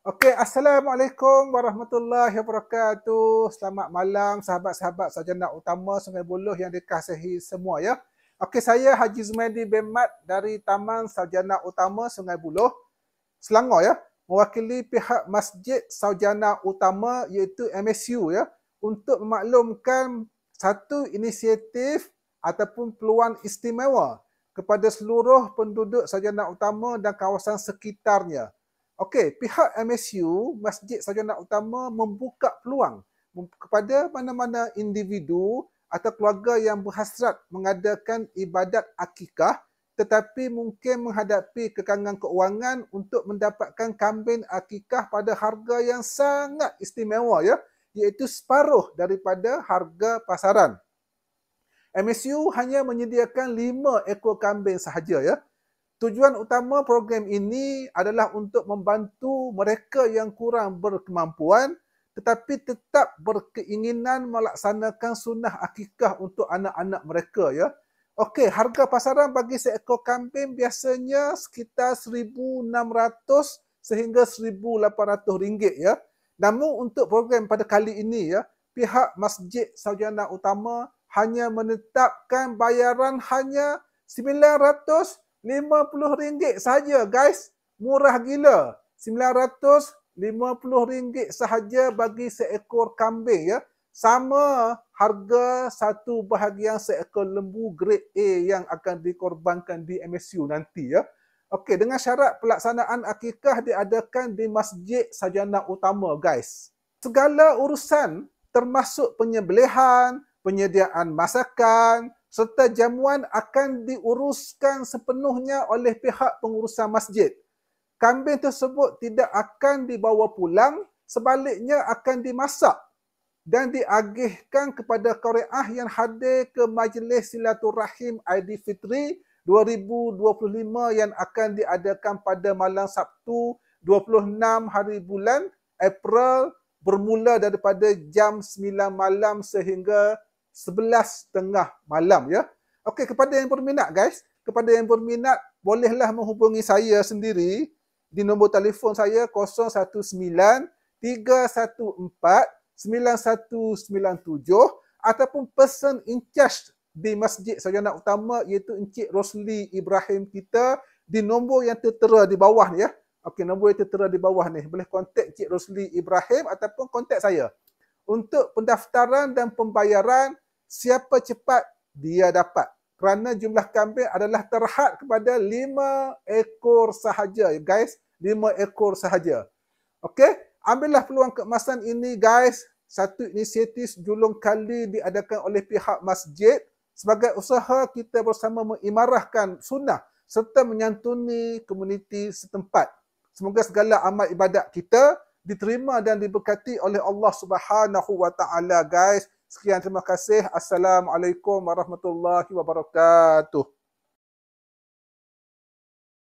Okey, Assalamualaikum warahmatullahi wabarakatuh. Selamat malam sahabat-sahabat sarjana utama Sungai Buloh yang dikasihi semua ya. Okey, saya Haji Zumaidi bin Mat dari Taman Sarjana Utama Sungai Buloh, Selangor ya, mewakili pihak Masjid Sarjana Utama iaitu MSU ya, untuk memaklumkan satu inisiatif ataupun peluang istimewa kepada seluruh penduduk Sarjana Utama dan kawasan sekitarnya. Okey, pihak MSU, Masjid Sarjana Utama, membuka peluang kepada mana-mana individu atau keluarga yang berhasrat mengadakan ibadat akikah tetapi mungkin menghadapi kekangan keuangan untuk mendapatkan kambing akikah pada harga yang sangat istimewa ya, iaitu separuh daripada harga pasaran. MSU hanya menyediakan 5 ekor kambing sahaja ya. Tujuan utama program ini adalah untuk membantu mereka yang kurang berkemampuan tetapi tetap berkeinginan melaksanakan sunnah akikah untuk anak-anak mereka ya. Okey, harga pasaran bagi seekor kambing biasanya sekitar 1,600 sehingga 1,800 ringgit ya. Namun untuk program pada kali ini ya, pihak Masjid Sarjana Utama hanya menetapkan bayaran hanya RM950 sahaja guys. Murah gila. RM950 sahaja bagi seekor kambing ya. Sama harga 1/2 seekor lembu grade A yang akan dikorbankan di MSU nanti ya. Okey, dengan syarat pelaksanaan akikah diadakan di Masjid Sarjana Utama guys. Segala urusan termasuk penyembelihan, penyediaan masakan, serta jamuan akan diuruskan sepenuhnya oleh pihak pengurusan masjid. Kambing tersebut tidak akan dibawa pulang, sebaliknya akan dimasak dan diagihkan kepada qariah yang hadir ke Majlis Silaturahim Aidilfitri 2025 yang akan diadakan pada malam Sabtu 26 hari bulan April bermula daripada jam 9 malam sehingga 11:30 malam ya. Okey, kepada yang berminat guys, kepada yang berminat bolehlah menghubungi saya sendiri di nombor telefon saya 019-314-9197 ataupun person in charge di Masjid Sarjana Utama iaitu Encik Rosli Ibrahim kita di nombor yang tertera di bawah ni ya. Okey, nombor yang tertera di bawah ni. Boleh kontak Encik Rosli Ibrahim ataupun kontak saya. Untuk pendaftaran dan pembayaran, siapa cepat dia dapat. Kerana jumlah kambing adalah terhad kepada 5 ekor sahaja guys. 5 ekor sahaja. Okey, ambillah peluang keemasan ini guys. Satu inisiatif julung kali diadakan oleh pihak masjid sebagai usaha kita bersama mengimarahkan sunnah serta menyantuni komuniti setempat. Semoga segala amal ibadat kita diterima dan diberkati oleh Allah Subhanahu wa taala guys. Sekian, terima kasih. Assalamualaikum warahmatullahi wabarakatuh.